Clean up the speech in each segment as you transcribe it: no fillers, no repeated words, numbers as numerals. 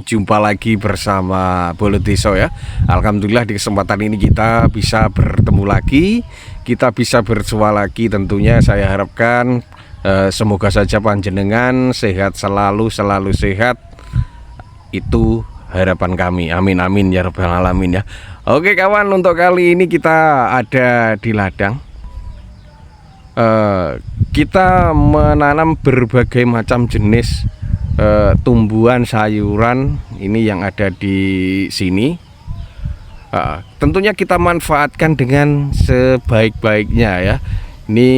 jumpa lagi bersama Bolo Deso ya. Alhamdulillah di kesempatan ini kita bisa bertemu lagi, kita bisa bersua lagi. Tentunya saya harapkan semoga saja panjenengan sehat selalu sehat. Itu harapan kami. Amin amin ya rabbal alamin ya. Oke kawan, untuk kali ini kita ada di ladang. Kita menanam berbagai macam jenis tumbuhan sayuran ini yang ada di sini. Tentunya kita manfaatkan dengan sebaik-baiknya ya. Ini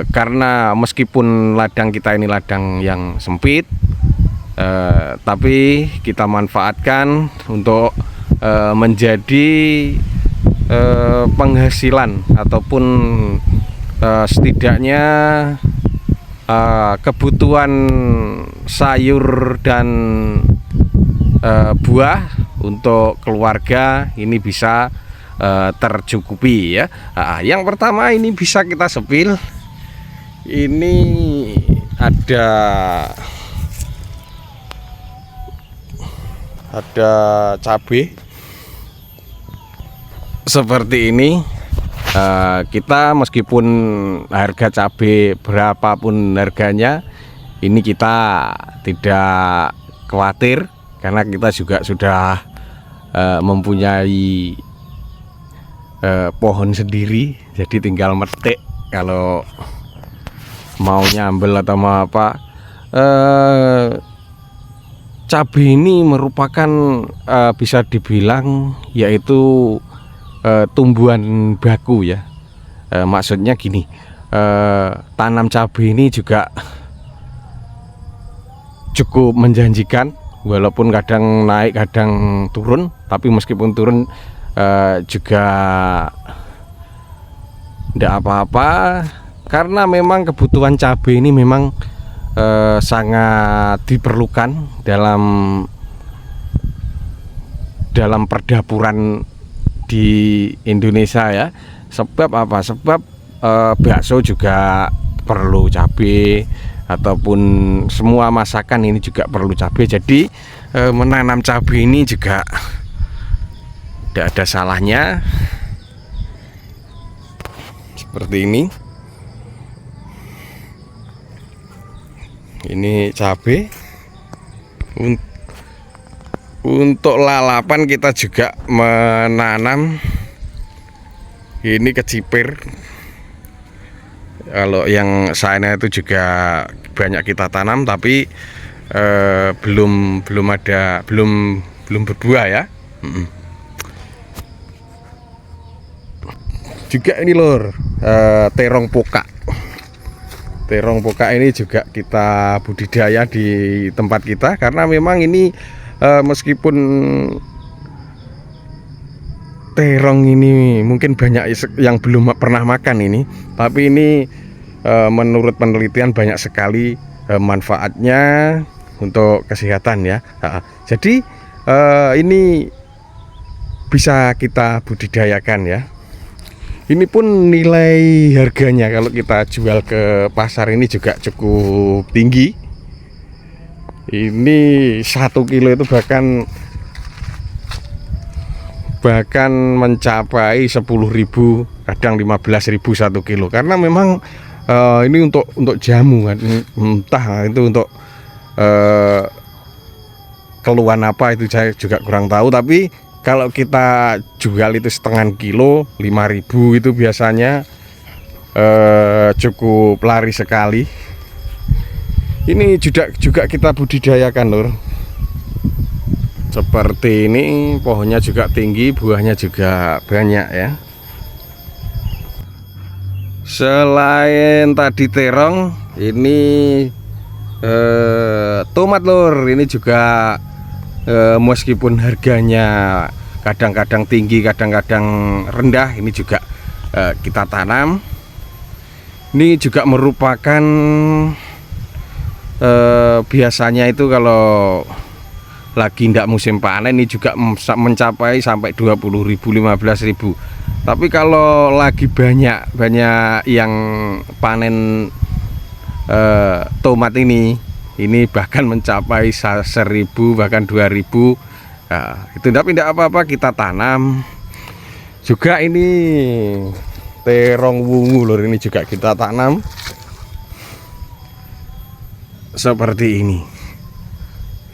karena meskipun ladang kita ini ladang yang sempit, tapi kita manfaatkan untuk menjadi penghasilan ataupun setidaknya kebutuhan sayur dan buah untuk keluarga ini bisa tercukupi ya. Yang pertama ini bisa kita sepil. Ini ada cabai seperti ini. Kita meskipun harga cabai berapapun harganya, ini kita tidak khawatir karena kita juga sudah mempunyai pohon sendiri, jadi tinggal metik kalau mau nyambel atau mau apa. Cabai ini merupakan bisa dibilang yaitu tumbuhan baku ya. Maksudnya gini, tanam cabai ini juga cukup menjanjikan, walaupun kadang naik kadang turun, tapi meskipun turun juga tidak apa-apa, karena memang kebutuhan cabai ini memang sangat diperlukan dalam perdapuran di Indonesia ya. Sebab apa? Sebab bakso juga perlu cabai, ataupun semua masakan ini juga perlu cabai. Jadi menanam cabai ini juga tidak ada salahnya. Seperti ini cabai. Untuk lalapan kita juga menanam ini kecipir. Kalau yang saya itu juga banyak kita tanam, tapi belum berbuah ya. Juga ini lor, terong pokak. Terong pokak ini juga kita budidaya di tempat kita, karena memang ini meskipun terong ini mungkin banyak yang belum pernah makan ini, tapi ini menurut penelitian banyak sekali manfaatnya untuk kesehatan ya. Jadi ini bisa kita budidayakan ya. Ini pun nilai harganya kalau kita jual ke pasar ini juga cukup tinggi. Ini 1 kilo itu bahkan mencapai 10.000, kadang 15.000 1 kilo. Karena memang ini untuk jamu kan, entah itu untuk keluhan apa itu saya juga kurang tahu. Tapi kalau kita jual itu setengah kilo 5.000 itu biasanya cukup laris sekali. Ini juga kita budidayakan lur. Seperti ini, pohonnya juga tinggi, buahnya juga banyak ya. Selain tadi terong, ini tomat lur. Ini juga meskipun harganya kadang-kadang tinggi, kadang-kadang rendah, ini juga kita tanam. Ini juga merupakan biasanya itu kalau lagi ndak musim panen ini juga mencapai sampai 20.000, 15.000. Tapi kalau lagi banyak yang panen tomat ini Ini bahkan mencapai 1.000 bahkan 2.000. Nah, itu tapi tidak apa-apa, kita tanam. Juga ini terong wungu lur, ini juga kita tanam seperti ini.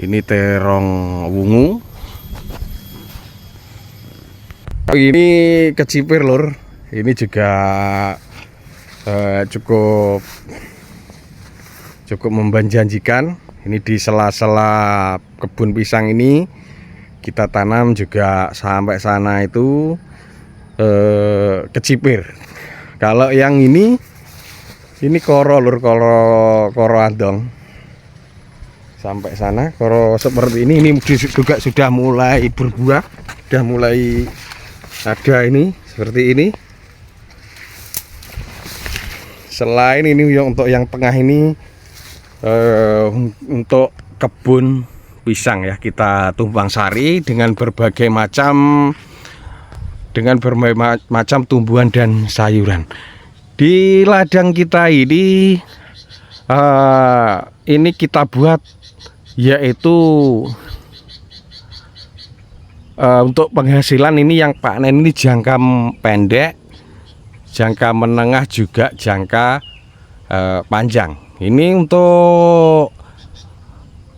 Ini terong wungu. Ini kecipir lur. Ini juga cukup menjanjikan. Ini di sela-sela kebun pisang ini kita tanam juga sampai sana itu kecipir. Kalau yang ini koro lur, koro andong. Sampai sana koro seperti ini juga sudah mulai berbuah, sudah mulai ada ini seperti ini. Selain ini untuk yang tengah ini untuk kebun pisang ya, kita tumpang sari dengan berbagai macam tumbuhan dan sayuran. Di ladang kita ini kita buat yaitu untuk penghasilan ini yang panen ini jangka pendek, jangka menengah, juga jangka panjang. Ini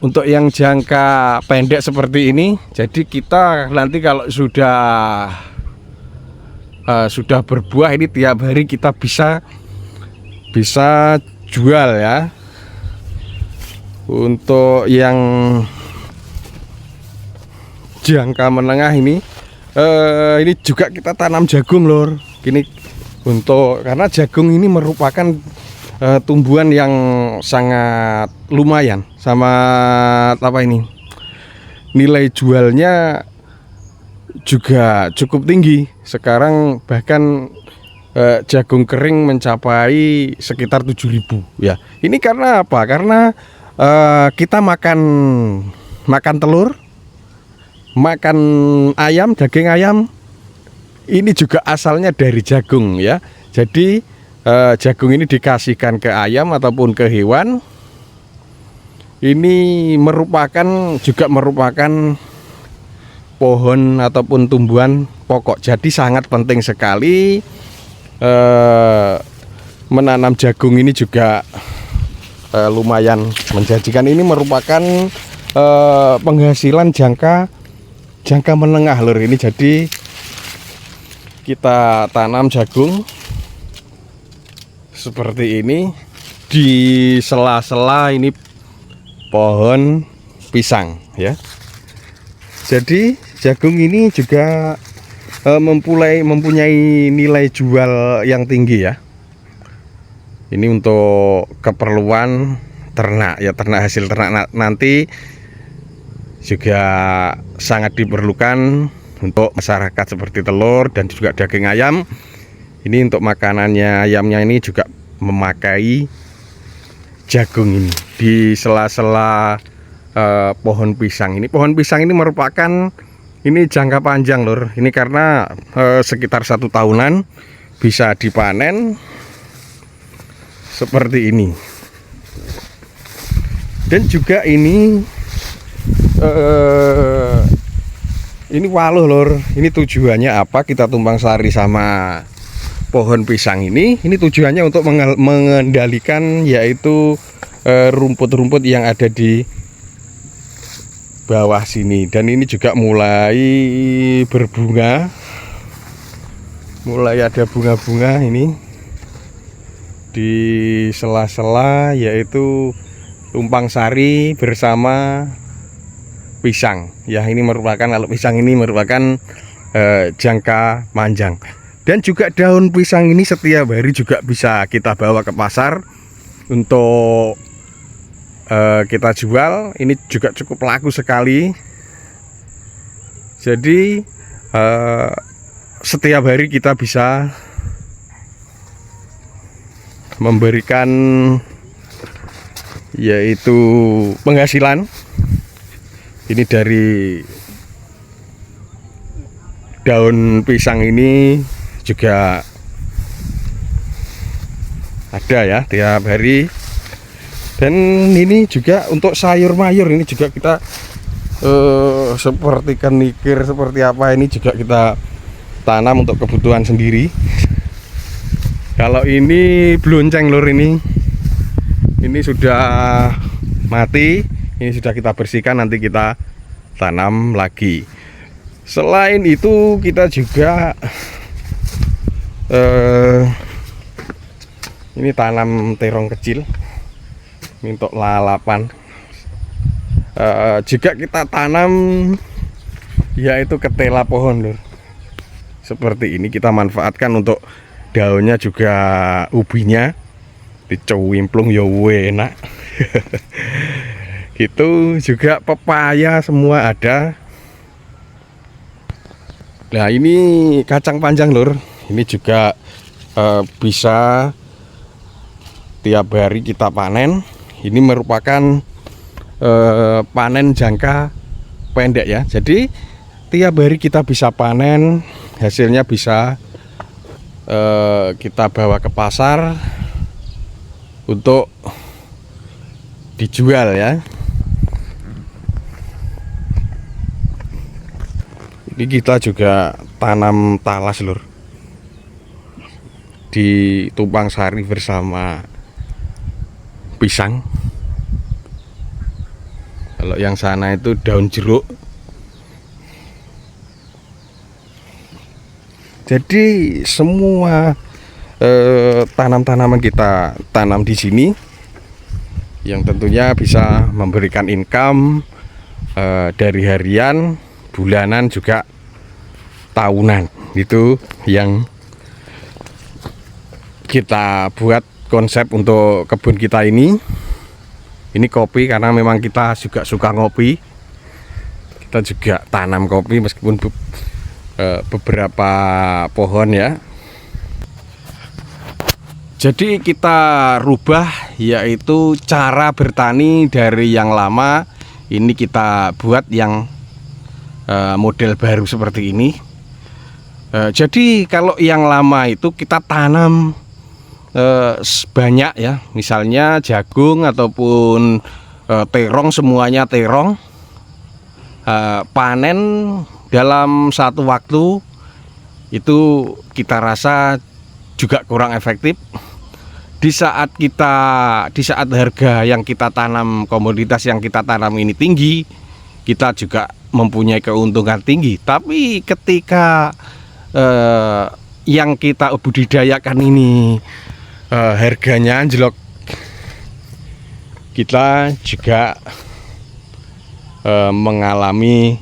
untuk yang jangka pendek seperti ini. Jadi kita nanti kalau sudah berbuah ini tiap hari kita bisa jual ya. Untuk yang jangka menengah ini juga kita tanam jagung lur. Ini karena jagung ini merupakan tumbuhan yang sangat lumayan, sama nilai jualnya juga cukup tinggi. Sekarang bahkan jagung kering mencapai sekitar 7.000 ya. Ini karena apa? Karena kita makan telur, makan ayam, daging ayam ini juga asalnya dari jagung ya. Jadi jagung ini dikasihkan ke ayam ataupun ke hewan. Ini juga merupakan pohon ataupun tumbuhan pokok. Jadi sangat penting sekali menanam jagung ini juga lumayan menjanjikan. Ini merupakan penghasilan jangka menengah lur ini. Jadi kita tanam jagung seperti ini di sela-sela ini pohon pisang ya. Jadi jagung ini juga mempunyai nilai jual yang tinggi ya. Ini untuk keperluan ternak ya, hasil ternak nanti juga sangat diperlukan untuk masyarakat seperti telur dan juga daging ayam. Ini untuk makanannya ayamnya ini juga memakai jagung ini di sela-sela pohon pisang ini. Pohon pisang ini merupakan jangka panjang lur. Ini karena sekitar 1 tahunan bisa dipanen seperti ini. Dan juga ini waluh lur. Ini tujuannya apa? Kita tumpang sari sama pohon pisang ini tujuannya untuk mengendalikan yaitu rumput-rumput yang ada di bawah sini. Dan ini juga mulai berbunga, mulai ada bunga-bunga ini di sela-sela yaitu tumpang sari bersama pisang ya. Ini merupakan, kalau pisang ini merupakan jangka panjang. Dan juga daun pisang ini setiap hari juga bisa kita bawa ke pasar untuk kita jual. Ini juga cukup laku sekali. Jadi setiap hari kita bisa memberikan yaitu penghasilan. Ini dari daun pisang ini juga ada ya tiap hari. Dan ini juga untuk sayur mayur ini juga kita seperti kenikir seperti apa ini juga kita tanam untuk kebutuhan sendiri. Kalau ini belonceng lur, ini sudah mati, ini sudah kita bersihkan, nanti kita tanam lagi. Selain itu kita juga ini tanam terong kecil ini untuk lalapan. Juga kita tanam yaitu ketela pohon lur. Seperti ini kita manfaatkan untuk daunnya, juga ubinya dicowimplung ya enak. Gitu juga pepaya semua ada. Nah ini kacang panjang lur, ini juga bisa tiap hari kita panen. Ini merupakan panen jangka pendek ya, jadi tiap hari kita bisa panen, hasilnya bisa kita bawa ke pasar untuk dijual ya. Ini kita juga tanam talas lur di Tumpang Sari bersama pisang. Kalau yang sana itu daun jeruk. Jadi semua tanam-tanaman kita tanam di sini yang tentunya bisa memberikan income dari harian, bulanan, juga tahunan. Itu yang kita buat konsep untuk kebun kita ini. Ini kopi karena memang kita juga suka ngopi. Kita juga tanam kopi meskipun beberapa pohon ya. Jadi kita rubah yaitu cara bertani dari yang lama, ini kita buat yang model baru seperti ini. Jadi kalau yang lama itu kita tanam banyak ya, misalnya jagung ataupun terong, semuanya terong, panen dalam satu waktu itu kita rasa juga kurang efektif. Di saat harga yang kita tanam, komoditas yang kita tanam ini tinggi, kita juga mempunyai keuntungan tinggi. Tapi ketika yang kita budidayakan ini harganya anjlok, kita juga mengalami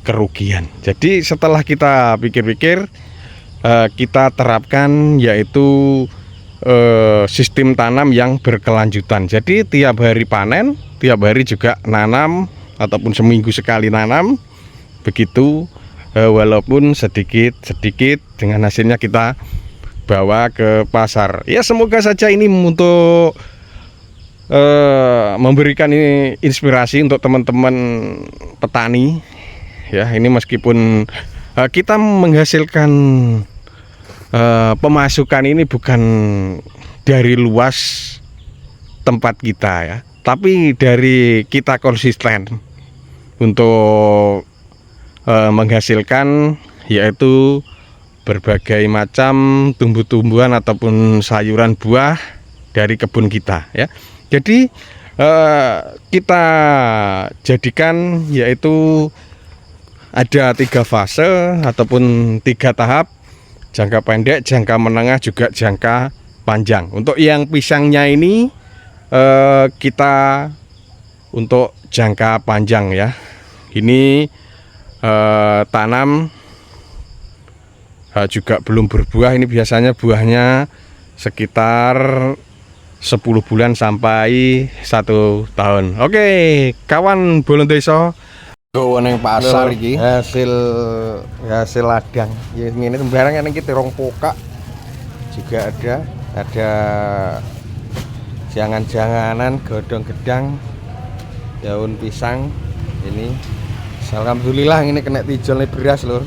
kerugian. Jadi setelah kita pikir-pikir, kita terapkan yaitu sistem tanam yang berkelanjutan. Jadi tiap hari panen, tiap hari juga nanam, ataupun seminggu sekali nanam. Begitu, walaupun sedikit dengan hasilnya kita bawa ke pasar. Ya semoga saja ini untuk memberikan inspirasi untuk teman-teman petani ya. Ini meskipun kita menghasilkan pemasukan ini bukan dari luas tempat kita ya, tapi dari kita konsisten untuk menghasilkan yaitu berbagai macam tumbuh-tumbuhan ataupun sayuran buah dari kebun kita ya. Jadi kita jadikan yaitu ada 3 fase ataupun 3 tahap: jangka pendek, jangka menengah, juga jangka panjang. Untuk yang pisangnya ini kita untuk jangka panjang ya. Ini tanam juga belum berbuah. Ini biasanya buahnya sekitar 10 bulan sampai 1 tahun. Oke, kawan Bolon Desa, neng pasar iki hasil ladang. Ya ngene sembarang kan iki terong pokak juga ada jangan-janganan, godong gedang, daun pisang. Ini alhamdulillah ini kena tijolnya beras lur.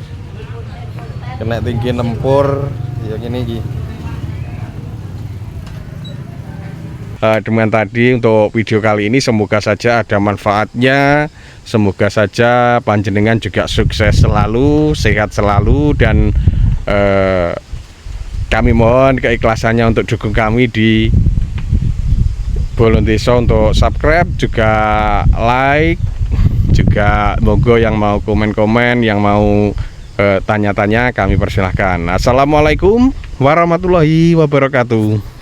Kena tinggi nempur ya gini iki. dengan tadi untuk video kali ini. Semoga saja ada manfaatnya, semoga saja panjenengan juga sukses selalu, sehat selalu, dan kami mohon keikhlasannya untuk dukung kami di Bolon Desa, untuk subscribe, juga like, juga monggo yang mau komen-komen, yang mau tanya-tanya, kami persilahkan. Assalamualaikum warahmatullahi wabarakatuh.